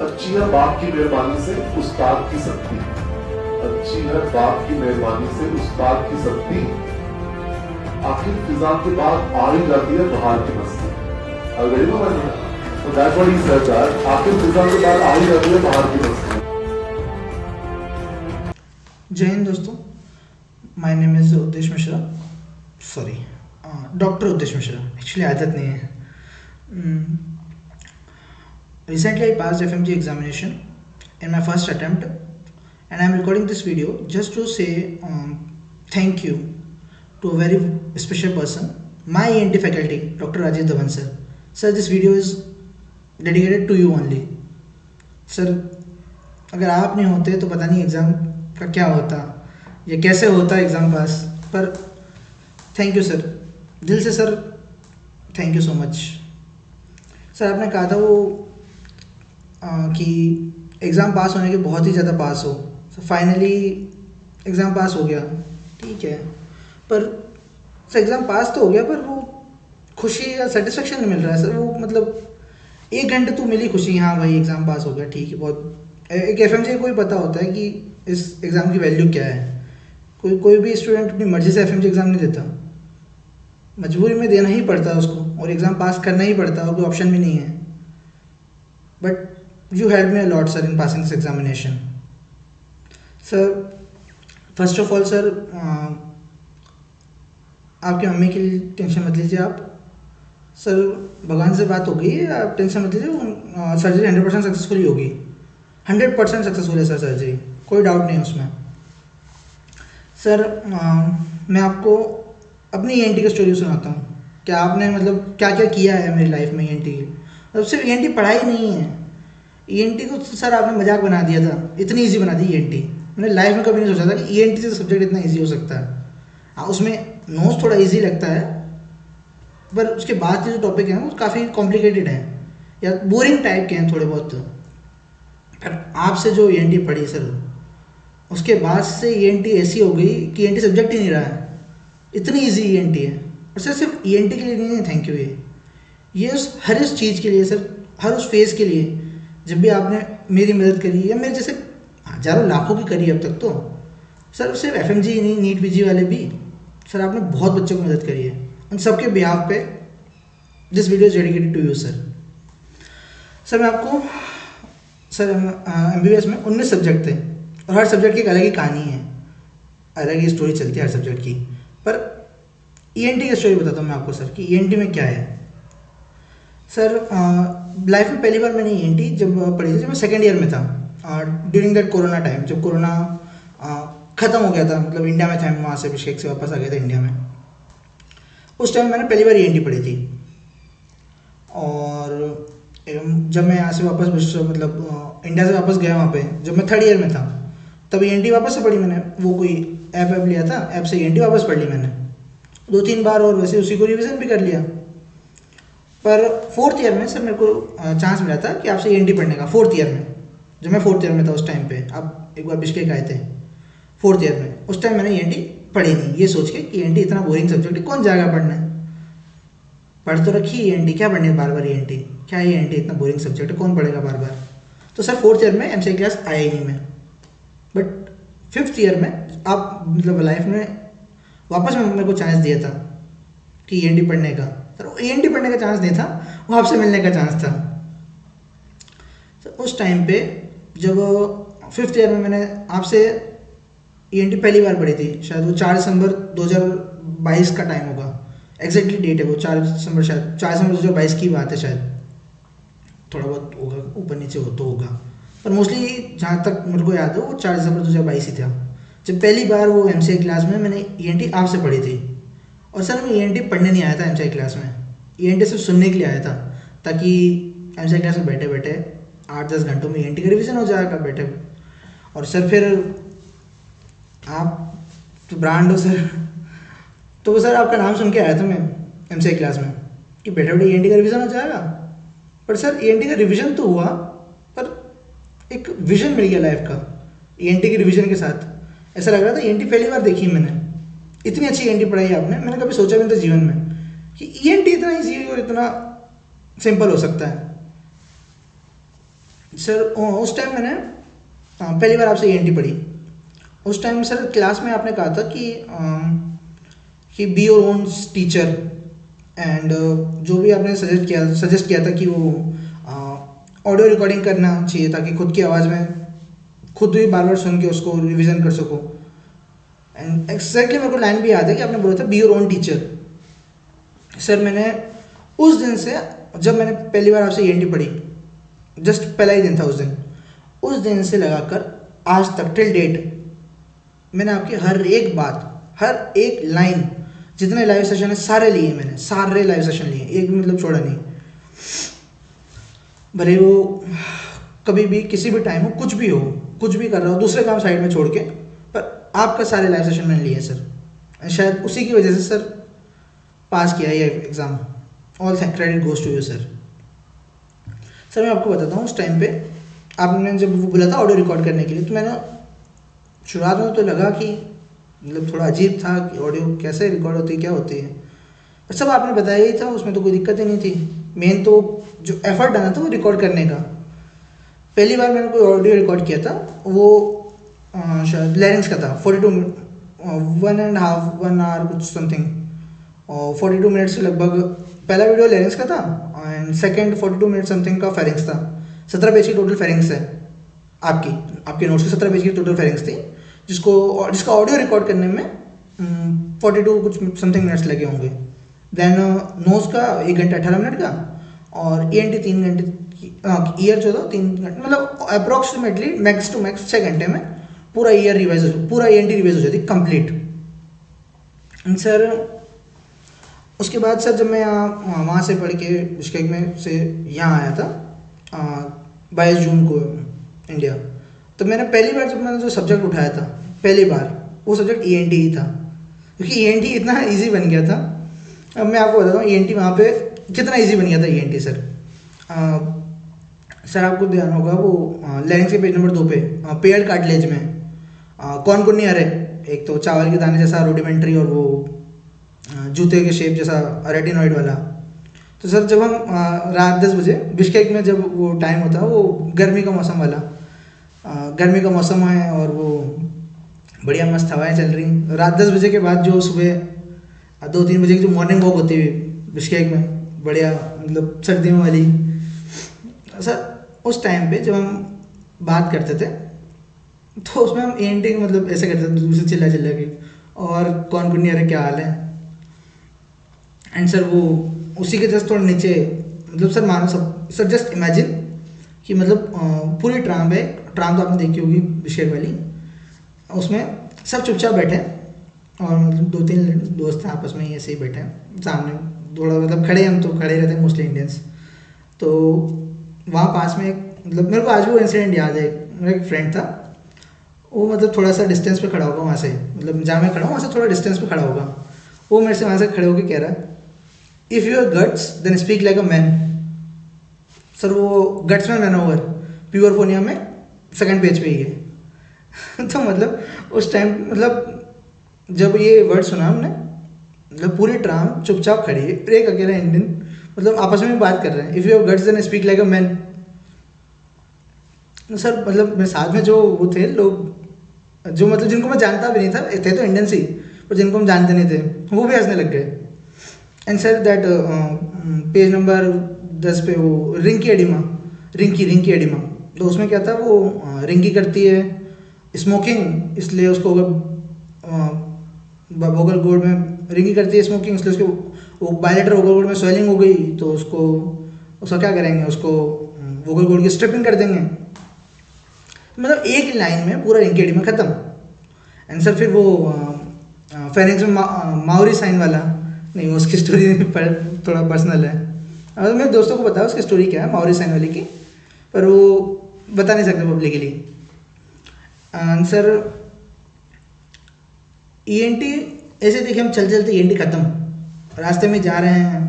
अच्छी है बाप की मेहरबानी से उस्ताद की शक्ति, अच्छी है बाप की मेहरबानी से उस्ताद की शक्ति, आखिर फिजा के बाद आ ही जाती है बाहर की मस्ती। अगर तो that's what he said that आखिर फिजा के बाद आ ही जाती है बाहर की मस्ती। जय हिंद दोस्तों, माय नेम इज़ उद्देश मिश्रा, सॉरी डॉक्टर उद्देश मिश्रा, एक्चुअली आदत नहीं है। Recently I passed FMG examination in my first attempt, and I am recording this video just to say thank you to a very special person, my ENT faculty, Dr. Rajiv Dhawan sir. Sir, this video is dedicated to you only. Sir, अगर आप नहीं होते तो पता नहीं exam का क्या होता या कैसे होता एग्ज़ाम पास, पर थैंक यू सर, दिल से sir, thank you so much. Sir आपने कहा था वो कि एग्ज़ाम पास होने के बहुत ही ज़्यादा पास हो, तो फाइनली एग्ज़ाम पास हो गया, ठीक है, पर सर एग्ज़ाम पास तो हो गया पर वो खुशी या सेटिस्फेक्शन नहीं मिल रहा है सर। वो मतलब 1 घंटे तो मिली खुशी, हाँ भाई एग्ज़ाम पास हो गया, ठीक है, बहुत एक FMG को ही पता होता है कि इस एग्ज़ाम की वैल्यू क्या है। कोई भी स्टूडेंट अपनी मर्ज़ी से FMG एग्ज़ाम नहीं देता, मजबूरी में देना ही पड़ता है उसको, और एग्ज़ाम पास करना ही पड़ता है, और कोई ऑप्शन भी नहीं है। But you helped me a lot sir in passing this examination sir. first of all sir, आपकी मम्मी की टेंशन मत लीजिए आप सर, भगवान से बात हो गई है, आप टेंशन मत लीजिए, सर्जरी 100% सक्सेसफुल होगी, 100% सक्सेसफुल है सर सर्जरी, कोई डाउट नहीं है उसमें सर। मैं आपको अपनी ENT की स्टोरी सुनाता हूँ कि आपने मतलब क्या क्या किया है मेरी लाइफ में ENT की। मतलब सिर्फ ENT पढ़ाई नहीं है, ENT को सर आपने मजाक बना दिया था, इतनी इजी बना दी ENT। मैंने लाइफ में कभी नहीं सोचा था कि ENT से सब्जेक्ट इतना इजी हो सकता है। हाँ, उसमें नोट्स थोड़ा इजी लगता है, पर उसके बाद के जो टॉपिक हैं वो काफ़ी कॉम्प्लिकेटेड हैं या बोरिंग टाइप के हैं थोड़े बहुत। पर आपसे जो ENT पढ़ी सर, उसके बाद से ENT ऐसी हो गई कि ENT सब्जेक्ट ही नहीं रहा है, इतनी ईजी ENT है। और सर सिर्फ ENT के लिए नहीं है, थैंक यू, ये हर इस चीज़ के लिए सर, हर उस फेज़ के लिए जब भी आपने मेरी मदद करी या मेरे जैसे हज़ारों लाखों की करी अब तक, तो सर सिर्फ FMG ही नहीं, नीट PG वाले भी सर, आपने बहुत बच्चों की मदद करी है। उन सबके बिहाफ पे this video is dedicated to you sir. Sir मैं आपको सर MBBS में 19 सब्जेक्ट थे, और हर सब्जेक्ट की एक अलग ही कहानी है, अलग ही स्टोरी चलती है हर सब्जेक्ट की। पर ENT की स्टोरी बताता हूँ मैं आपको सर कि ENT में क्या है। सर लाइफ में पहली बार मैंने ENT जब पढ़ी थी, जब मैं सेकेंड ईयर में था, ड्यूरिंग दैट कोरोना टाइम, जब कोरोना ख़त्म हो गया था, मतलब इंडिया में था, मैं वहाँ से अभिषेक से वापस आ गया था इंडिया में। उस टाइम मैंने पहली बार ENT पढ़ी थी, और जब मैं यहाँ से वापस मतलब इंडिया से वापस गया वहाँ पे, जब मैं थर्ड ईयर में था, तब ENT वापस से पढ़ी मैंने। वो कोई ऐप लिया था, ऐप से ENT वापस पढ़ ली मैंने 2-3 बार, और वैसे उसी को रिविज़न भी कर लिया। पर 4th ईयर में सर मेरे को चांस मिला था कि आपसे ENT पढ़ने का, 4th ईयर में, जब मैं 4th ईयर में था उस टाइम पे। आप एक बार बिश्केक आए थे 4th ईयर में, उस टाइम मैंने ENT पढ़ी नहीं, ये सोच के कि ENT इतना बोरिंग सब्जेक्ट है, कौन जाएगा पढ़ने। पढ़ तो रखी ENT, क्या पढ़ने बार बार ENT, क्या है ENT, इतना बोरिंग सब्जेक्ट है, कौन पढ़ेगा बार बार। तो सर 4th ईयर में MCA क्लास आया ही नहीं मैं। बट 5th ईयर में आप मतलब लाइफ में वापस में मेरे को चांस दिया था कि ENT पढ़ने का। सर ENT पढ़ने का चांस नहीं था, वो आपसे मिलने का चांस था। तो उस टाइम पे जब 5th ईयर में मैंने आपसे ENT पहली बार पढ़ी थी, शायद वो 4 दिसंबर 2022 का टाइम होगा, एग्जैक्टली डेट है वो 4 दिसंबर, शायद 4 दिसंबर 2022 की बात है, शायद थोड़ा बहुत होगा ऊपर नीचे हो तो होगा, पर मोस्टली जहाँ तक मेरे को याद है वो 4 दिसंबर 2022 ही था, जब पहली बार वो MCA क्लास में मैंने ENT आपसे पढ़ी थी। और सर मैं ENT पढ़ने नहीं आया था MCA क्लास में, ENT सिर्फ सुनने के लिए आया था, ताकि MCA क्लास में बैठे बैठे 8-10 घंटों में ENT का रिवीजन हो जाएगा बैठे। और सर फिर आप तो ब्रांड हो सर, तो सर आपका नाम सुन के आया था मैं MCA क्लास में कि बैठे बैठे ENT का रिवीजन हो जाएगा। पर सर ENT का रिवीजन तो हुआ, पर एक विजन मिल गया लाइफ का ENT के रिवीजन के साथ। ऐसा लग रहा था ENT पहली बार देखी मैंने, इतनी अच्छी ENT पढ़ाई आपने, मैंने कभी सोचा भी नहीं था जीवन में कि ENT इतना ईजी और इतना सिंपल हो सकता है। सर उस टाइम मैंने पहली बार आपसे ENT पढ़ी। उस टाइम सर क्लास में आपने कहा था कि be your own teacher, and जो भी आपने सजेस्ट किया था कि वो ऑडियो रिकॉर्डिंग करना चाहिए ताकि खुद की आवाज़ में खुद भी बार बार सुन के उसको रिवीजन कर सको। एंड एग्जैक्टली मेरे को लाइन भी याद है कि आपने बोला था be your own teacher. Sir मैंने उस दिन से, जब मैंने पहली बार आपसे ENT पढ़ी, जस्ट पहला ही दिन था उस दिन से लगाकर आज तक टिल डेट मैंने आपकी हर एक बात, हर एक लाइन, जितने लाइव सेशन है सारे लिए मैंने, सारे लाइव सेशन लिए, एक भी मतलब छोड़ा नहीं। भले वो कभी भी किसी भी टाइम हो, कुछ भी हो, कुछ भी कर रहा हो, दूसरे काम साइड में छोड़ के, पर आपका सारे लाइव सेशन मैंने लिए सर। शायद उसी की वजह से सर पास किया ये exam. All credit goes to you sir. Sir मैं आपको बताता हूँ, उस टाइम पे आपने जब वो बोला था ऑडियो रिकॉर्ड करने के लिए, तो मैंने शुरुआत में तो लगा कि मतलब थोड़ा अजीब था कि ऑडियो कैसे रिकॉर्ड होती है, क्या होती है, पर सब आपने बताया ही था, उसमें तो कोई दिक्कत ही नहीं थी। मेन तो जो एफर्ट डाला था वो रिकॉर्ड करने का। पहली बार मैंने कोई ऑडियो रिकॉर्ड किया था, वो शायद लैरिंग्स का था, 42 मिनट, 1.5 आवर कुछ समथिंग, और 42 मिनट से लगभग पहला वीडियो लैरिंग्स का था, एंड सेकेंड 42 मिनट समथिंग का फेरिंग्स था। 17 पेज की टोटल फेरिंग्स है आपके नोट्स की, 17 पेज की टोटल फेरिंग्स थी, जिसका ऑडियो रिकॉर्ड करने में 42 कुछ समथिंग मिनट्स लगे होंगे। देन नोट्स का 1 घंटा 18 मिनट का, और ENT 3 घंटे, ईयर जो था 3 घंटे, मतलब अप्रॉक्सीमेटली मैक्स टू मैक्स 6 घंटे में पूरा ईयर रिवाइज हो, पूरा ENT रिवाइज हो जाती कंप्लीट। सर उसके बाद सर जब मैं यहाँ वहाँ से पढ़ के बिश्केक में से यहाँ आया था 22 जून को इंडिया, तो मैंने पहली बार जब मैंने जो सब्जेक्ट उठाया था पहली बार, वो सब्जेक्ट ENT ही था, क्योंकि ENT इतना इजी बन गया था। अब मैं आपको बताता हूँ ENT वहाँ पे कितना इजी बन गया था ENT सर। सर आपको ध्यान होगा वो लैरिंग्स के पेज नंबर 2 पे पेयर्ड कार्टिलेज में कौन कौन नहीं आ रहे, एक तो चावल के दाने जैसा रूडिमेंट्री, और वो जूते के शेप जैसा रेटिनॉइड वाला। तो सर जब हम रात 10 बजे बिश्केक में, जब वो टाइम होता है वो गर्मी का मौसम वाला, गर्मी का मौसम है और वो बढ़िया मस्त हवाएं चल रही, रात 10 बजे के बाद जो सुबह 2-3 बजे की जो मॉर्निंग वॉक होती है बिश्केक में, बढ़िया मतलब सर्दियों वाली। सर उस टाइम पे जब हम बात करते थे तो उसमें हम ENT मतलब ऐसे करते थे, दूसरे चिल्ला के, और कौन कौन नहीं आ रहा, क्या हाल है। एंड सर वो उसी के जस्ट थोड़ा नीचे, मतलब सर मानो सब, सर जस्ट इमेजिन कि मतलब पूरी ट्राम है, ट्राम तो आपने देखी होगी बिश्केक वाली, उसमें सब चुपचाप बैठे और मतलब 2-3 दोस्त हैं आपस में ऐसे ही बैठे हैं सामने, थोड़ा मतलब खड़े, हम तो खड़े रहते हैं मोस्टली इंडियंस। तो वहाँ पास में एक, मतलब मेरे को आज भी वो इंसिडेंट याद है, मेरा एक फ्रेंड था, वो मतलब थोड़ा सा डिस्टेंस पे खड़ा होगा वहाँ से, मतलब जहाँ मैं खड़ा हूँ वहाँ से थोड़ा डिस्टेंस पे खड़ा होगा, वो मेरे से वहाँ से खड़े होकर कह रहा है, if you are guts then speak like a man. Sir वो गट्स में मैन ओवर प्योर फोनिया में 2nd पेज पे ही है। तो मतलब उस टाइम, मतलब जब ये वर्ड सुना हमने, मतलब पूरी ट्राम चुपचाप खड़ी है, एक अकेला इंडियन मतलब आपस में बात कर रहे हैं, if you have guts then speak like a man. Sir मतलब मेरे साथ में जो वो थे लोग, जो मतलब जिनको मैं जानता भी नहीं था, थे तो इंडियन ही, पर जिनको हम जानते नहीं थे, वो भी हंसने लग गए। And sir that page number 10 पे वो रिंकी एडिमा, तो उसमें क्या था, वो रिंकी करती है स्मोकिंग, इसलिए उसको वोकल कॉर्ड में रिंकी करती है स्मोकिंग, इसलिए उसको वो बायलेटर वोकल कॉर्ड में स्वेलिंग हो गई, तो उसका क्या करेंगे, उसको वोकल कॉर्ड की स्ट्रिपिंग कर देंगे। मतलब एक लाइन में पूरा रिंकी एडिमा खत्म। एंड सर फिर वो फेनिक्स में माउरी साइन वाला, नहीं वो उसकी स्टोरी थोड़ा पर्सनल है, अगर मेरे दोस्तों को बताया उसकी स्टोरी क्या है माउरी साइन वाली की, पर वो बता नहीं सकते पब्लिकली। आंसर ENT ऐसे देखिए, हम चलते ENT ख़त्म, रास्ते में जा रहे हैं,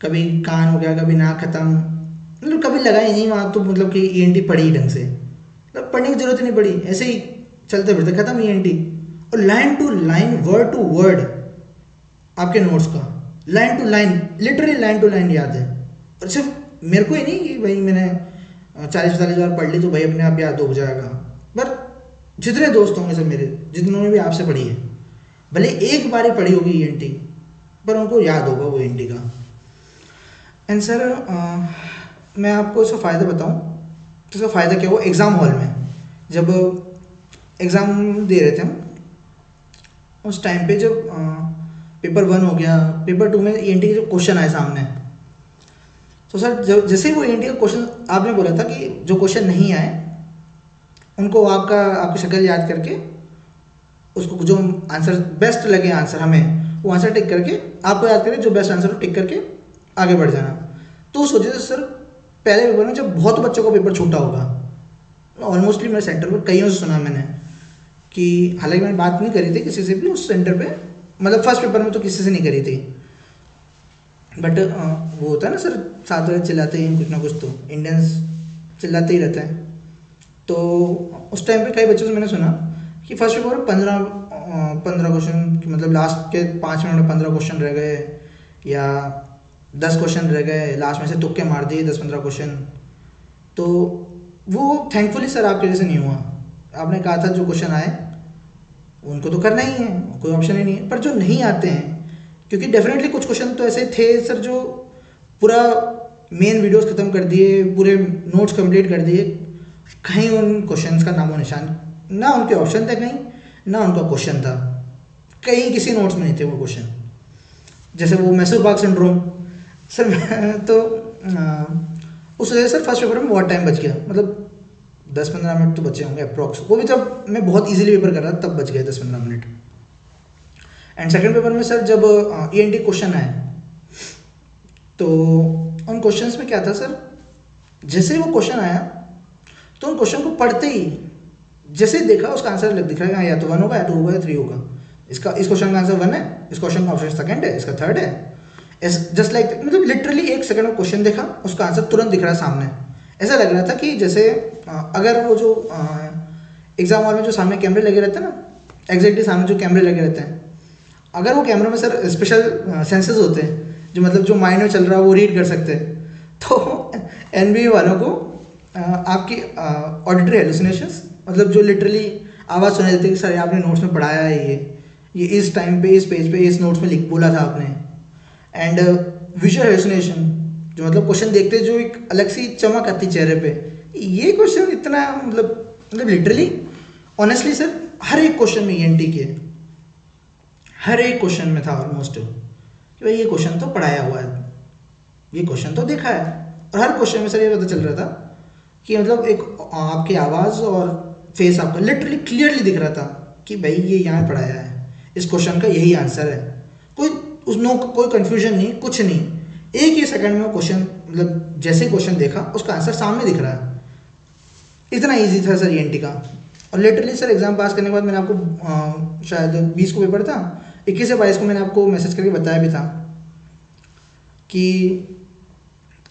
कभी कान हो गया, कभी नाक ख़त्म, मतलब कभी लगा ही नहीं वहाँ तो मतलब कि ENT पढ़ी ढंग से, मतलब पढ़ने की ज़रूरत ही नहीं पड़ी, ऐसे ही चलते फिरते ख़त्म ENT। और line to line, word to word आपके नोट्स का, line to line, literally line to line याद है। और सिर्फ मेरे को ही नहीं कि भाई मैंने 40-45 बार पढ़ ली तो भाई अपने आप याद हो जाएगा। पर जितने दोस्त होंगे सब मेरे, जिन्होंने भी आपसे पढ़ी है, भले एक बार ही पढ़ी होगी ईएनटी, पर उनको याद होगा वो ईएनटी का। एंड सर मैं आपको इसका फ़ायदा बताऊं तो इसका फ़ायदा क्या हुआ, एग्ज़ाम हॉल में जब एग्ज़ाम दे रहे थे हम, उस टाइम पे जब पेपर 1 हो गया, पेपर 2 में ईएनटी के जो क्वेश्चन आए सामने, तो सर जब जैसे ही वो ईएनटी का क्वेश्चन, आपने बोला था कि जो क्वेश्चन नहीं आए उनको आपकी शक्ल याद करके उसको जो आंसर बेस्ट लगे, आंसर हमें वो आंसर टिक करके, आपको याद करके जो बेस्ट आंसर हो टिक करके आगे बढ़ जाना। तो उस वजह से सर पहले पेपर में जब बहुत बच्चों को पेपर छूटा होगा, ऑलमोस्टली मेरे सेंटर पर कईयों से सुना मैंने कि, हालांकि मैंने बात नहीं करी थी किसी से भी उस सेंटर पे, मतलब फर्स्ट पेपर में तो किसी से नहीं करी थी, बट वो होता है ना सर, साथ वाले चिल्लाते ही कुछ ना कुछ, तो इंडियंस चिल्लाते ही रहते हैं। तो उस टाइम पे कई बच्चों से मैंने सुना कि फर्स्ट पेपर में 15 क्वेश्चन, मतलब लास्ट के 5 मिनट में 15 क्वेश्चन रह गए, या 10 क्वेश्चन रह गए, लास्ट में से तुक्के मार दिए 10-15 क्वेश्चन। तो वो थैंकफुली सर आपके जैसे नहीं हुआ। आपने कहा था जो क्वेश्चन आए उनको तो करना ही है, कोई ऑप्शन ही नहीं है, पर जो नहीं आते हैं, क्योंकि डेफिनेटली कुछ क्वेश्चन तो ऐसे थे सर जो पूरा मेन वीडियोस ख़त्म कर दिए, पूरे नोट्स कंप्लीट कर दिए, कहीं उन क्वेश्चंस का नामो निशान, ना उनके ऑप्शन थे कहीं, ना उनका क्वेश्चन था कहीं, किसी नोट्स में नहीं थे वो क्वेश्चन। जैसे वो मैसूर पार्क सिंड्रोम सर तो उस वजह से सर फर्स्ट पेपर में बहुत टाइम बच गया, मतलब 10-15 मिनट तो बचे होंगे अप्रॉक्स, वो भी जब मैं बहुत इजीली पेपर कर रहा था तब बच गए 10-15 मिनट। एंड सेकंड पेपर में सर जब ईएनटी क्वेश्चन आए, तो उन क्वेश्चंस में क्या था सर, जैसे ही वो क्वेश्चन आया तो उन क्वेश्चन को पढ़ते ही जैसे ही देखा उसका आंसर दिख रहा है, या तो 1 होगा, या 2 होगा, या 3 होगा। इस क्वेश्चन का आंसर 1 है, इस क्वेश्चन का ऑप्शन सेकंड है, इसका थर्ड है, जस्ट लाइक, मतलब लिटरली 1 सेकंड में क्वेश्चन देखा, उसका आंसर तुरंत दिख रहा है सामने। ऐसा लग रहा था कि जैसे अगर वो जो एग्जाम हॉल में जो सामने कैमरे लगे रहते हैं ना, एग्जैक्टली सामने जो कैमरे लगे रहते हैं, अगर वो कैमरे में सर स्पेशल सेंसेस होते हैं जो मतलब जो माइंड में चल रहा है वो रीड कर सकते हैं, तो एनबीए वालों को आपकी ऑडिटरी हेलुसिनेशंस, मतलब जो लिटरली आवाज़ सुनाई देती है कि सर आपने नोट्स में पढ़ाया है, ये इस टाइम पे, इस पेज पे, इस नोट्स में लिख बोला था आपने। एंड विजुअल हेलुसिनेशन, जो मतलब क्वेश्चन देखते जो एक अलग सी चमक आती चेहरे पे, ये क्वेश्चन इतना मतलब लिटरली ऑनेस्टली सर हर एक क्वेश्चन में ईएनटी के हर एक क्वेश्चन में था ऑलमोस्ट कि भाई ये क्वेश्चन तो पढ़ाया हुआ है, ये क्वेश्चन तो देखा है। और हर क्वेश्चन में सर ये पता चल रहा था कि मतलब एक आपकी आवाज़ और फेस आपका लिटरली क्लियरली दिख रहा था कि भाई ये यहाँ पढ़ाया है, इस क्वेश्चन का यही आंसर है, कोई कन्फ्यूजन नहीं, कुछ नहीं, एक ही सेकंड में वो क्वेश्चन, मतलब जैसे क्वेश्चन देखा उसका आंसर सामने दिख रहा है। इतना ईजी था सर ईएनटी का। और लिटरली सर एग्ज़ाम पास करने के बाद मैंने आपको शायद 20 को पेपर था, 21 या 22 को मैंने आपको मैसेज करके बताया भी था कि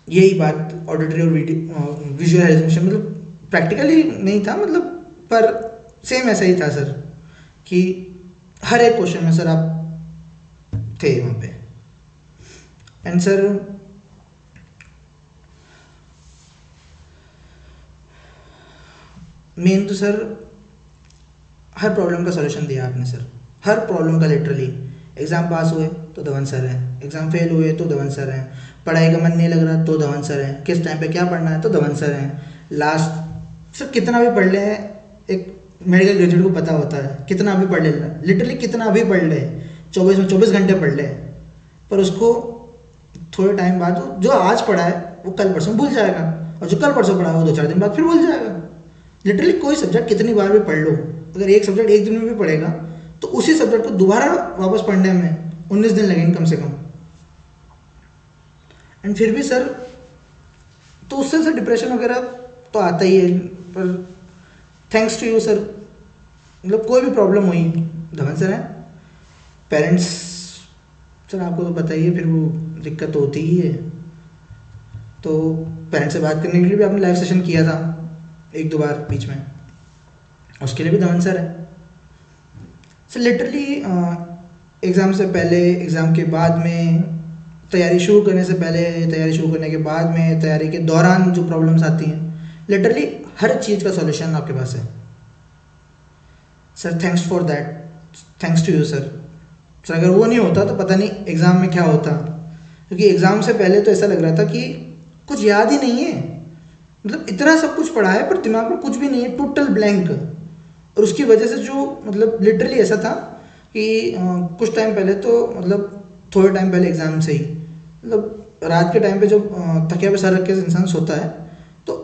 यही बात ऑडिटरी और विजुअल हेलुसिनेशन, मतलब प्रैक्टिकली नहीं था, मतलब पर सेम ऐसा ही था सर कि हर एक क्वेश्चन में सर आप थे वहाँ पे। एंड सर मेन तो सर हर प्रॉब्लम का सॉल्यूशन दिया आपने सर, हर प्रॉब्लम का लिटरली। एग्ज़ाम पास हुए तो धवन सर हैं, एग्ज़ाम फेल हुए तो धवन सर हैं, पढ़ाई का मन नहीं लग रहा तो धवन सर हैं, किस टाइम पे क्या पढ़ना है तो धवन सर हैं। लास्ट सर कितना भी पढ़ ले, एक मेडिकल ग्रेजुएट को पता होता है कितना भी पढ़ ले, लिटरली कितना भी पढ़ ले, 24 में 24 घंटे पढ़ ले, पर उसको थोड़े टाइम बाद जो आज पढ़ा है वो कल परसों भूल जाएगा, और जो कल परसों पढ़ा है वो 2-4 दिन बाद फिर भूल जाएगा। लिटरली कोई सब्जेक्ट कितनी बार भी पढ़ लो, अगर एक सब्जेक्ट एक दिन में भी पढ़ेगा तो उसी सब्जेक्ट को दोबारा वापस पढ़ने में 19 दिन लगेंगे कम से कम। एंड फिर भी सर तो उससे सर डिप्रेशन वगैरह तो आता ही है, पर थैंक्स टू यू सर, मतलब कोई भी प्रॉब्लम हुई धवन सर हैं, पेरेंट्स सर आपको तो बताइए फिर वो दिक्कत तो होती ही है, तो पेरेंट्स से बात करने के लिए भी आपने लाइव सेशन किया था 1-2 बार बीच में, उसके लिए भी धवन सर है सर। लिटरली एग्ज़ाम से पहले, एग्ज़ाम के बाद में, तैयारी शुरू करने से पहले, तैयारी शुरू करने के बाद में, तैयारी के दौरान जो प्रॉब्लम्स आती हैं, लिटरली हर चीज़ का सॉल्यूशन आपके पास है sir. Thanks for that, thanks to you sir. Sir अगर वो नहीं होता तो पता नहीं एग्ज़ाम में क्या होता, क्योंकि एग्ज़ाम से पहले तो ऐसा लग रहा था कि कुछ याद ही नहीं है, मतलब इतना सब कुछ पढ़ा है पर दिमाग में कुछ भी नहीं है, टोटल ब्लैंक। और उसकी वजह से जो मतलब लिटरली ऐसा था कि कुछ टाइम पहले तो मतलब थोड़े टाइम पहले एग्ज़ाम से ही मतलब रात के टाइम पे जब तकिया पे सर रख के इंसान सोता है तो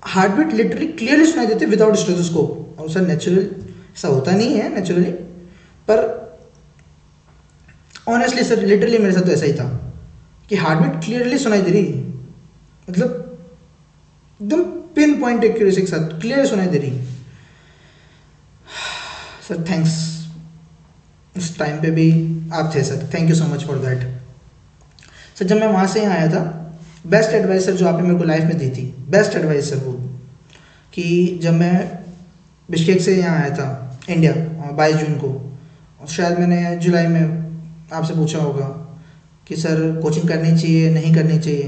हार्ट बीट लिटरली क्लियरली सुनाई देती है विदाउट स्टेथोस्कोप। और सर नेचुरल ऐसा होता नहीं है नेचुरली, पर ऑनेस्टली सर लिटरली मेरे साथ तो ऐसा ही था कि हार्ट बीट क्लियरली सुनाई दे रही, मतलब एकदम पिन पॉइंट एक्यूरेसी के साथ क्लियर सुनाई दे रही। सर थैंक्स, उस टाइम पे भी आप थे sir, thank you so much for that. Sir जब मैं वहाँ से यहाँ आया था, बेस्ट एडवाइस सर जो आपने मेरे को लाइफ में दी थी, बेस्ट एडवाइस सर वो, कि जब मैं बिश्केक से यहाँ आया था इंडिया 22 जून को, शायद मैंने जुलाई में आपसे पूछा होगा कि सर कोचिंग करनी चाहिए नहीं करनी चाहिए।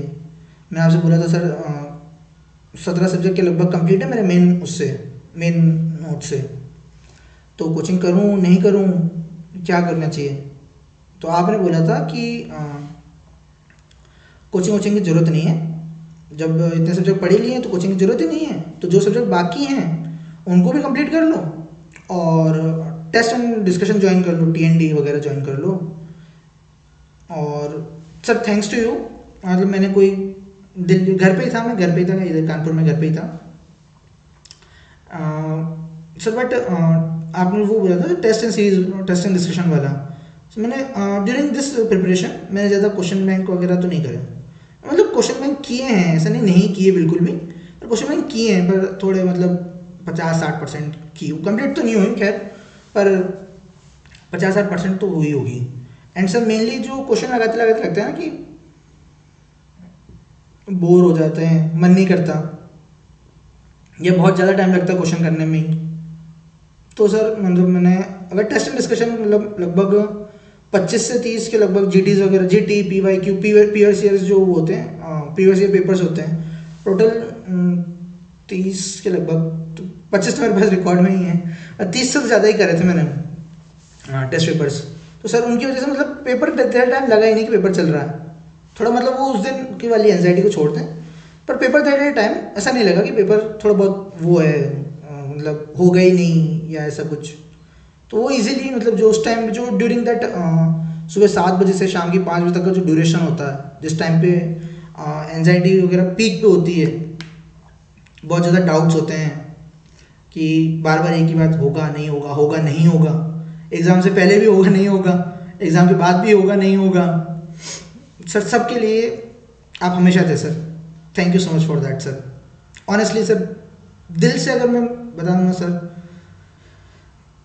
मैंने आपसे बोला था सर 17 सब्जेक्ट के लगभग कंप्लीट है मेरे मेन नोट से, तो कोचिंग करूँ नहीं करूँ, क्या करना चाहिए। तो आपने बोला था कि कोचिंग वोचिंग की ज़रूरत नहीं है, जब इतने सब्जेक्ट पढ़े लिए हैं तो कोचिंग की ज़रूरत ही नहीं है, तो जो सब्जेक्ट बाकी हैं उनको भी कंप्लीट कर लो और टेस्ट एंड डिस्कशन ज्वाइन कर लो, TND वगैरह ज्वाइन कर लो। और सर थैंक्स टू यू, मतलब मैंने कोई दिल्ली घर पे ही था, मैं घर पे ही था, इधर कानपुर में घर पे ही था सर। बट आपने वो बोला था test and series test and discussion वाला, so, मैंने ड्यूरिंग दिस प्रिपरेशन मैंने ज़्यादा क्वेश्चन बैंक वगैरह तो नहीं करे, मतलब क्वेश्चन बैंक किए हैं, ऐसा नहीं किए बिल्कुल भी, पर क्वेश्चन बैंक किए हैं, पर थोड़े मतलब 50-60% की, कंप्लीट तो नहीं हुई खैर, पर 50-60% तो हुई होगी। एंड सर मेनली जो क्वेश्चन लगाते लगाते लगता है ना कि बोर हो जाते हैं, मन नहीं करता, या बहुत ज़्यादा टाइम लगता है क्वेश्चन करने में ही, तो सर मतलब मैंने अगर टेस्ट एंड डिस्कशन मतलब लगभग 25 से 30 के लगभग GTs वगैरह, GT PYQ PYCS जो वो होते हैं प्रीवियस ईयर पेपर्स होते हैं, टोटल 30 के लगभग, तो 25 तो मेरे पास रिकॉर्ड में ही है, 30 से तो ज़्यादा ही करे थे मैंने टेस्ट पेपर्स। तो सर उनकी वजह से मतलब पेपर देते टाइम लगा ही नहीं कि पेपर चल रहा है, थोड़ा मतलब वो उस दिन की वाली एंजाइटी को छोड़ते हैं, पर पेपर देते टाइम ऐसा नहीं लगा कि पेपर थोड़ा बहुत वो है मतलब होगा ही नहीं या ऐसा कुछ। तो वो इजीली मतलब जो उस टाइम जो ड्यूरिंग दैट सुबह 7 बजे से शाम की 5 बजे तक का जो ड्यूरेशन होता है, जिस टाइम पे एंजाइटी वगैरह पीक पे होती है, बहुत ज़्यादा डाउट्स होते हैं कि बार बार एक ही बात, होगा नहीं होगा, होगा नहीं होगा, एग्ज़ाम से पहले भी होगा नहीं होगा, एग्ज़ाम के बाद भी होगा नहीं होगा। सर सबके लिए आप हमेशा थे sir, thank you so much for that sir. Honestly sir दिल से अगर मैं बताऊँगा सर,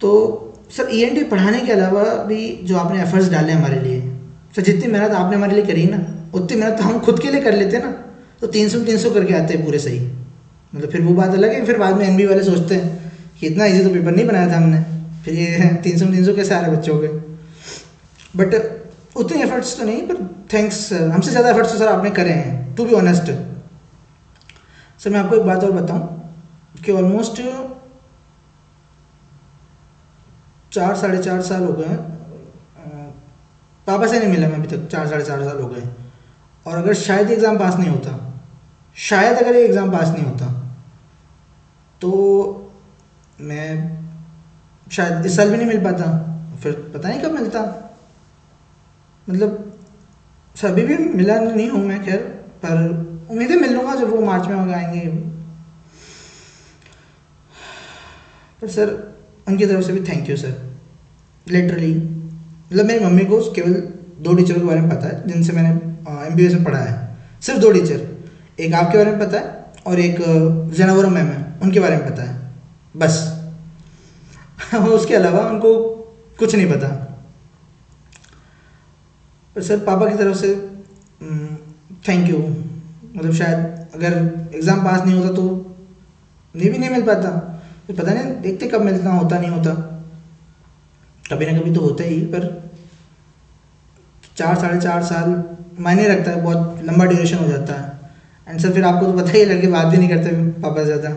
तो सर ENT पढ़ाने के अलावा भी जो आपने एफर्ट्स डाले हमारे लिए सर, जितनी मेहनत आपने हमारे लिए करी ना, उतनी मेहनत तो हम खुद के लिए कर लेते ना, तो 300 करके आते हैं पूरे सही, मतलब फिर वो बात अलग है, फिर बाद में NB वाले सोचते हैं कि इतना ईजी तो पेपर नहीं बनाया था हमने, फिर ये 300 कैसे आ रहे बच्चों के। बट उतने एफर्ट्स तो नहीं, पर थैंक्स सर, हमसे ज़्यादा एफर्ट्स तो सर आपने करे हैं, टू बी ऑनेस्ट। सर मैं आपको एक बात और बताऊं कि ऑलमोस्ट 4-4.5 साल हो गए हैं पापा से नहीं मिला मैं अभी तक, 4-4.5 साल हो गए। और अगर शायद एग्ज़ाम पास नहीं होता, शायद अगर ये एग्ज़ाम पास नहीं होता, तो मैं शायद इस साल भी नहीं मिल पाता, फिर पता नहीं कब मिलता, मतलब सर अभी भी मिला नहीं हूँ मैं खैर, पर उम्मीद है मिल लूँगा जब वो मार्च में वगैरह आएंगे। पर सर उनकी तरफ से भी थैंक यू सर, लिटरली मतलब मेरी मम्मी को केवल 2 टीचरों के बारे में पता है जिनसे मैंने MBBS में पढ़ा है, सिर्फ 2 टीचर, एक आपके बारे में पता है और एक जनावरम मैम है, उनके बारे में पता है बस उसके अलावा उनको कुछ नहीं पता। पर सर पापा की तरफ से थैंक यू, मतलब शायद अगर एग्ज़ाम पास नहीं होता तो ये भी नहीं मिल पाता, तो पता नहीं, देखते कब मिलता, होता नहीं होता, कभी ना कभी तो होता ही, पर 4-4.5 साल मायने रखता है, बहुत लंबा ड्यूरेशन हो जाता है। एंड सर फिर आपको तो पता ही है लड़के बात भी नहीं करते पापा से ज़्यादा,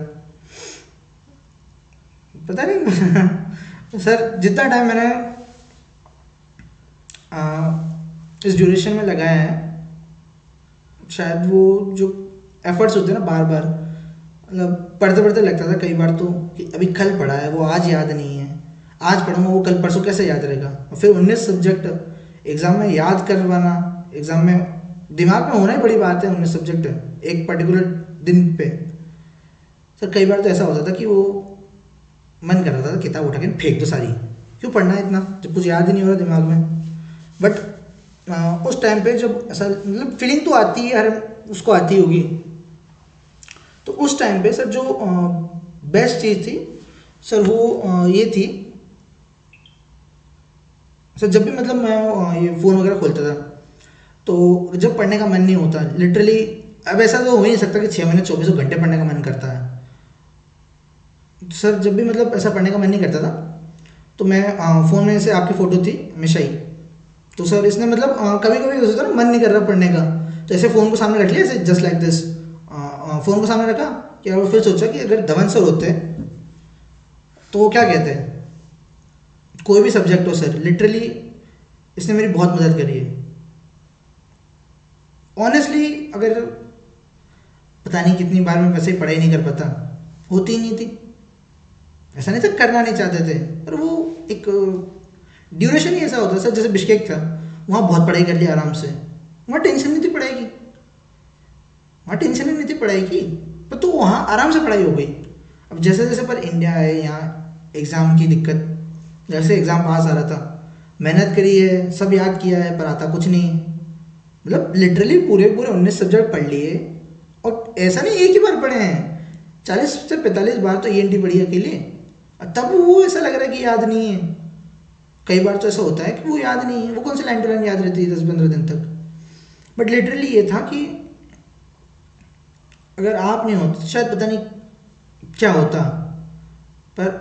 पता नहीं सर जितना टाइम मैंने इस ड्यूरेशन में लगाया है, शायद वो जो एफर्ट्स होते हैं ना बार बार, मतलब पढ़ते पढ़ते लगता था कई बार तो कि अभी कल पढ़ा है वो आज याद नहीं है, आज पढ़ूंगा वो कल परसों कैसे याद रहेगा। और फिर 19 सब्जेक्ट एग्ज़ाम में याद करवाना, एग्ज़ाम में दिमाग में होना ही बड़ी बात है, 19 सब्जेक्ट एक पर्टिकुलर दिन पे। सर कई बार तो ऐसा होता था कि वो मन कर रहा था किताब उठा के फेंक दो सारी, क्यों पढ़ना है इतना जब कुछ याद ही नहीं हो रहा दिमाग में। बट उस टाइम पे जब ऐसा मतलब फीलिंग तो आती है, हर उसको आती होगी, तो उस टाइम पे सर जो बेस्ट चीज़ थी सर वो ये थी सर, जब भी मतलब मैं ये फ़ोन वगैरह खोलता था तो जब पढ़ने का मन नहीं होता लिटरली, अब ऐसा तो हो ही नहीं सकता कि 6 महीने 24 घंटे पढ़ने का मन करता है। सर जब भी मतलब ऐसा पढ़ने का मन नहीं करता था तो मैं फ़ोन में से आपकी फ़ोटो थी हमेशा ही, तो सर इसने मतलब कभी कभी होता ना मन नहीं कर रहा पढ़ने का, तो ऐसे फ़ोन को सामने रख लिया ऐसे जस्ट लाइक दिस, फ़ोन को सामने रखा कि और फिर सोचा कि अगर धवन सर होते तो वो क्या कहते हैं, कोई भी सब्जेक्ट हो सर, लिटरली इसने मेरी बहुत मदद करी है ऑनेस्टली। अगर पता नहीं कितनी बार मैं वैसे ही पढ़ाई नहीं कर पाता, होती ही नहीं थी, ऐसा नहीं था करना नहीं चाहते थे, पर वो एक ड्यूरेशन ही ऐसा होता सर, जैसे बिश्केक था वहाँ बहुत पढ़ाई कर लिया आराम से, वहाँ टेंशन नहीं थी पढ़ाई की, वहाँ टेंशन ही नहीं थी पढ़ाई की, पर तो वहाँ आराम से पढ़ाई हो गई। अब जैसे जैसे पर इंडिया है यहाँ एग्ज़ाम की दिक्कत, जैसे एग्ज़ाम पास आ रहा था, मेहनत करी है सब याद किया है पर आता कुछ नहीं, मतलब लिटरली पूरे पूरे 19 सब्जेक्ट पढ़ लिए, और ऐसा नहीं एक ही बार पढ़े हैं, 40 से 45 बार तो ENT पढ़ी है अकेले, तब वो ऐसा लग रहा है कि याद नहीं है। कई बार तो ऐसा होता है कि वो याद नहीं है, वो कौन सी लाइन टू लाइन याद रहती है 10-15 दिन तक। बट लिटरली ये था कि अगर आप नहीं होते तो शायद पता नहीं क्या होता, पर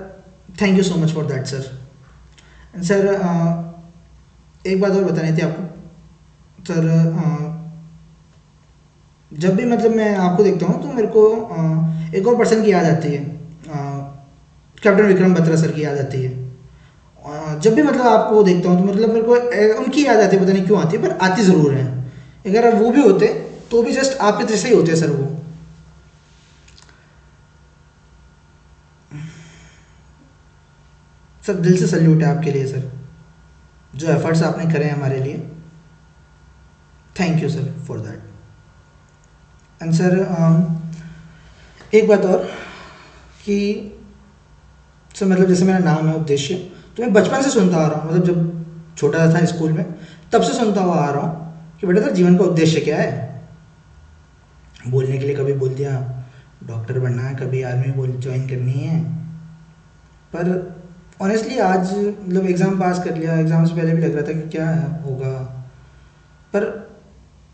thank you so much for that sir. And sir एक बात और बतानी थी आपको सर, जब भी मतलब मैं आपको देखता हूँ तो मेरे को एक और पर्सन की याद आती है, कैप्टन विक्रम बत्रा सर की याद आती है। जब भी मतलब आपको देखता हूँ तो मतलब मेरे को उनकी याद आती है, पता नहीं क्यों आती है पर आती ज़रूर है। अगर वो भी होते तो भी जस्ट आपके जैसे ही होते सर वो। सर दिल से सल्यूट है आपके लिए सर, जो एफर्ट्स आपने करे हैं हमारे लिए, thank you sir for that. And sir एक बात और कि सर मतलब जैसे मेरा नाम है उद्देश्य, तो मैं बचपन से सुनता आ रहा हूँ, मतलब जब छोटा था स्कूल में तब से सुनता हुआ आ रहा हूँ कि बेटा सर जीवन का उद्देश्य क्या है। बोलने के लिए कभी बोल दिया डॉक्टर बनना है, कभी आर्मी बोल ज्वाइन करनी है, पर ऑनेस्टली आज मतलब एग्ज़ाम पास कर लिया, एग्ज़ाम से पहले भी लग रहा था कि क्या होगा, पर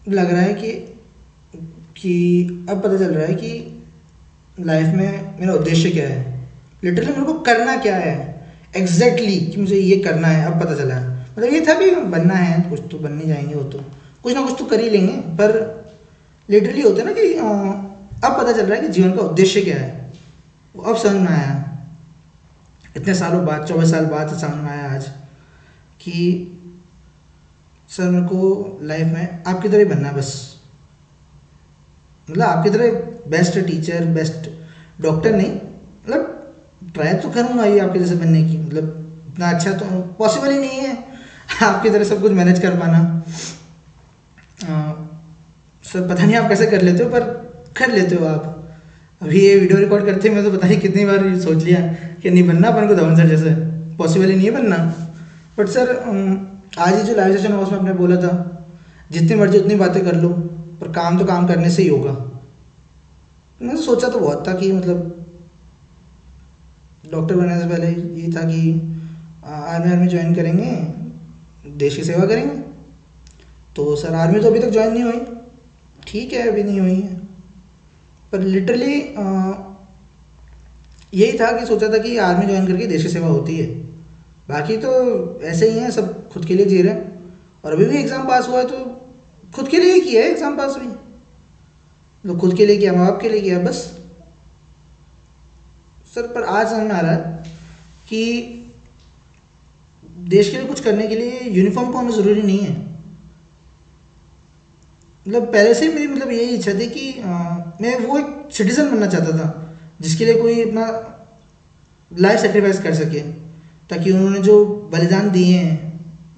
लग रहा है कि अब पता चल रहा है कि लाइफ में मेरा उद्देश्य क्या है, लिटरली मेरे को करना क्या है एग्जैक्टली कि मुझे ये करना है, अब पता चला है। मतलब ये था कि बनना है, कुछ तो बनने जाएंगे, वो तो कुछ ना कुछ तो कर ही लेंगे, पर लिटरली होता है ना कि अब पता चल रहा है कि जीवन का उद्देश्य क्या है, वो अब समझ में आया, इतने सालों बाद 24 साल बाद समझ में आया आज कि सर मेरे को लाइफ में आपकी तरह ही बनना है बस, मतलब आपकी तरह बेस्ट टीचर, बेस्ट डॉक्टर नहीं, मतलब ट्राई तो करूँगा ये आपके जैसे बनने की, मतलब इतना अच्छा तो पॉसिबल ही नहीं है आपकी तरह सब कुछ मैनेज कर पाना। सर पता नहीं आप कैसे कर लेते हो, पर कर लेते हो आप। अभी ये वीडियो रिकॉर्ड करते मैं तो पता नहीं कितनी बार सोच लिया कि नहीं बनना अपन को धवन सर जैसे, पॉसिबल ही नहीं है बनना। बट सर आज ही जो लाइव सेशन हुआ उसमें आपने बोला था जितनी मर्जी उतनी बातें कर लो, पर काम तो काम करने से ही होगा। मैंने सोचा तो बहुत था कि मतलब डॉक्टर बनने से पहले ये था कि आर्मी ज्वाइन करेंगे, देश की सेवा करेंगे। तो सर आर्मी तो अभी तक ज्वाइन नहीं हुई, ठीक है अभी नहीं हुई है, पर लिटरली यही था कि सोचा था कि आर्मी ज्वाइन करके देश की सेवा होती है, बाकी तो ऐसे ही हैं सब खुद के लिए जी रहे हैं। और अभी भी एग्ज़ाम पास हुआ है तो खुद के लिए ही किया है एग्ज़ाम पास भी, मतलब खुद के लिए किया, माँ बाप के लिए किया बस। सर पर आज समझ में आ रहा है कि देश के लिए कुछ करने के लिए यूनिफॉर्म का होना ज़रूरी नहीं है। मतलब पहले से ही मेरी मतलब यही इच्छा थी कि मैं वो एक सिटीज़न बनना चाहता था जिसके लिए कोई अपना लाइफ सेक्रीफाइस कर सके, ताकि उन्होंने जो बलिदान दिए हैं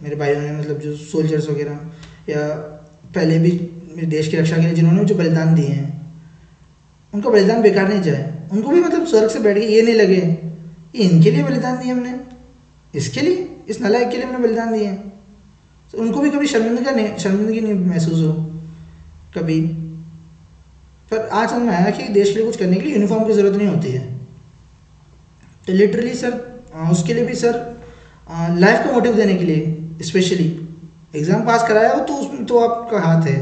मेरे भाइयों ने, मतलब जो सोल्जर्स वगैरह या पहले भी मेरे देश की रक्षा के लिए जिन्होंने जो बलिदान दिए हैं, उनका बलिदान बेकार नहीं जाए। उनको भी मतलब स्वर्ग से बैठ के ये नहीं लगे कि इनके लिए बलिदान दिए हमने, इसके लिए, इस नालायक के लिए हमने बलिदान दिए हैं। तो उनको भी कभी शर्मिंदगी नहीं महसूस हो कभी। पर आज समझ में आया कि देश के लिए कुछ करने के लिए यूनिफॉर्म की ज़रूरत नहीं होती है। तो लिटरली सर उसके लिए भी सर लाइफ का मोटिव देने के लिए स्पेशली एग्ज़ाम पास कराया हो तो उसमें तो आपका हाथ है,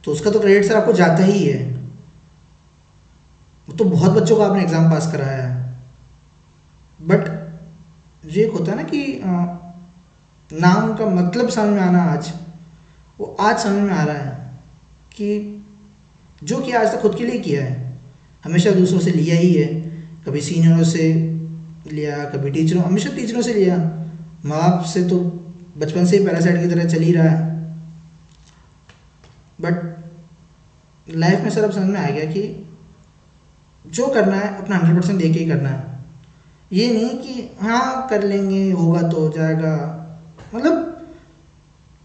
तो उसका तो क्रेडिट सर आपको जाता ही है। वो तो बहुत बच्चों का आपने एग्ज़ाम पास कराया है। बट ये एक होता है ना कि नाम का मतलब समझ में आना, आज वो आज समझ में आ रहा है कि जो किया आज तक खुद के लिए किया है, हमेशा दूसरों से लिया ही है। कभी सीनियरों से लिया, कभी टीचरों, हमेशा टीचरों से लिया। माँ बाप से तो बचपन से ही पैरासाइट की तरह चल ही रहा है। बट लाइफ में सर अब समझ में आ गया कि जो करना है अपना 100% दे के ही करना है। ये नहीं कि हाँ कर लेंगे, होगा तो हो जाएगा। मतलब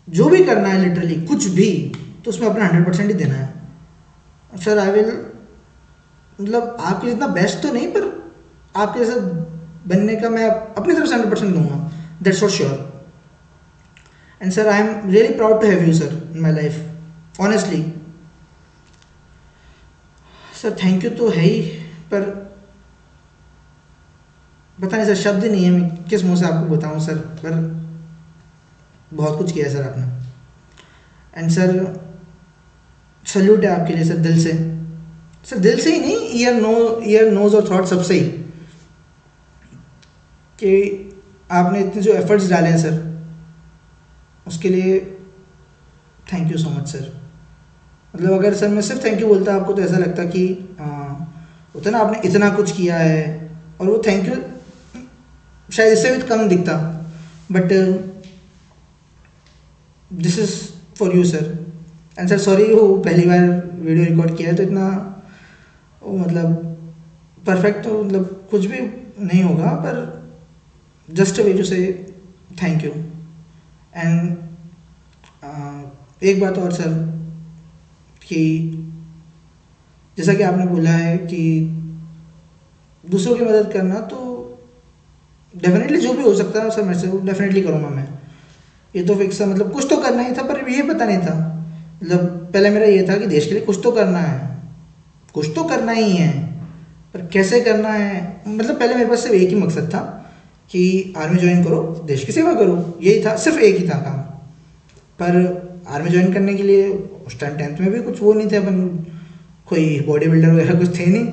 जो भी करना है लिटरली कुछ भी, तो उसमें अपना 100% ही देना है। सर आई विल, मतलब आपके जितना बेस्ट तो नहीं, पर आपके जैसा बनने का मैं अपनी तरफ से 100% दूंगा, that's for sure. And sir I am really proud to have you sir in my life, honestly. Sir thank you तो है ही, पर पता नहीं सर, शब्द ही नहीं है, मैं किस मुंह से आपको बताऊं सर। पर बहुत कुछ किया है सर आपने। एंड सर सल्यूट है आपके लिए सर, दिल से। सर दिल से ही नहीं, ईयर नोज और थॉट सबसे ही, कि आपने इतने जो एफर्ट्स डाले हैं सर, उसके लिए thank you so much sir. मतलब अगर सर मैं सिर्फ थैंक यू बोलता आपको तो ऐसा लगता कि होता ना आपने इतना कुछ किया है, और वो थैंक यू शायद इससे भी कम दिखता। But this is for you sir. And sir sorry, वो पहली बार वीडियो रिकॉर्ड किया है तो इतना वो मतलब परफेक्ट तो मतलब कुछ भी नहीं होगा, पर जस्ट अ वे टू से थैंक यू। एंड एक बात और सर, कि जैसा कि आपने बोला है कि दूसरों की मदद करना, तो डेफिनेटली जो भी हो सकता है सर मेरे से वो डेफिनेटली करूँगा मैं। ये तो फिक्स है, मतलब कुछ तो करना ही था, पर ये पता नहीं था। मतलब पहले मेरा ये था कि देश के लिए कुछ तो करना है, कुछ तो करना ही है, पर कैसे करना है। मतलब पहले मेरे पास सिर्फ एक ही मकसद था कि आर्मी ज्वाइन करो, देश की सेवा करो, यही था, सिर्फ एक ही था काम। पर आर्मी ज्वाइन करने के लिए उस टाइम 10th में भी कुछ वो नहीं थे अपन, कोई बॉडी बिल्डर वगैरह कुछ थे नहीं।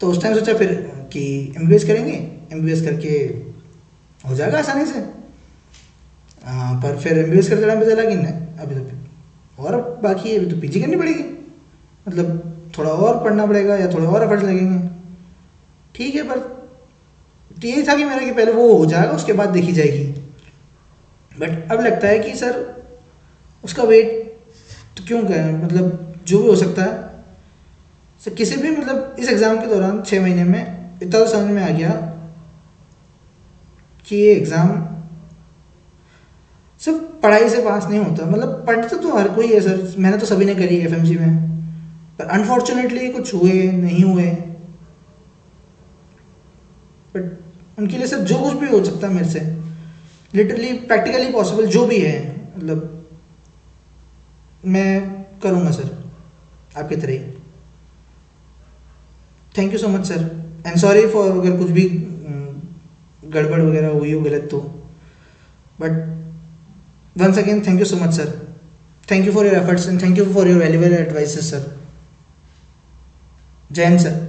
तो उस टाइम सोचा फिर कि एमबीबीएस करेंगे, एमबीबीएस करके हो जाएगा आसानी से। पर फिर एमबीबीएस करते टाइम पता चला कि नहीं, अभी तो और बाकी है, अभी तो पीजी करनी पड़ेगी। मतलब थोड़ा और पढ़ना पड़ेगा या थोड़े और एफर्ट्स लगेंगे। ठीक है, पर तो यही था कि मेरा कि पहले वो हो जाएगा, उसके बाद देखी जाएगी। बट अब लगता है कि सर उसका वेट तो क्यों करें, मतलब जो भी हो सकता है सर। किसी भी मतलब इस एग्ज़ाम के दौरान 6 महीने में इतना तो समझ में आ गया कि ये एग्ज़ाम सिर्फ पढ़ाई से पास नहीं होता। मतलब पढ़ते तो हर कोई है सर, मेहनत तो सभी ने करी है एफएमसी में, पर अनफॉर्चुनेटली कुछ हुए नहीं हुए। बट उनके लिए सर जो कुछ भी हो सकता है मेरे से, लिटरली प्रैक्टिकली पॉसिबल जो भी है, मतलब मैं करूँगा सर, आपकी तरह ही। Thank you so much sir. And sorry for अगर कुछ भी गड़बड़ वगैरह हुई हो गलत तो। But once again thank you so much sir. Thank you for your efforts and thank you for your valuable advices sir. जय हिंद सर।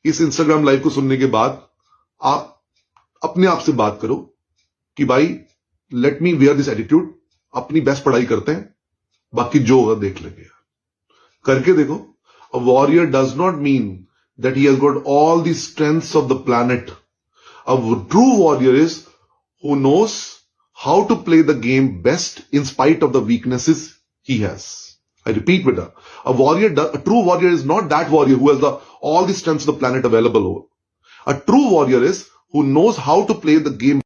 इस इंस्टाग्राम लाइव को सुनने के बाद आप अपने आप से बात करो कि भाई let me wear this attitude, अपनी बेस्ट पढ़ाई करते हैं, बाकी जो होगा देख लेंगे। करके देखो। A warrior does not mean that he has got all the strengths of the planet. A true warrior is who knows how to play the game best in spite of the weaknesses he has. I repeat, beta, a true warrior is not that warrior who has all the strengths of the planet available over. A true warrior is who knows how to play the game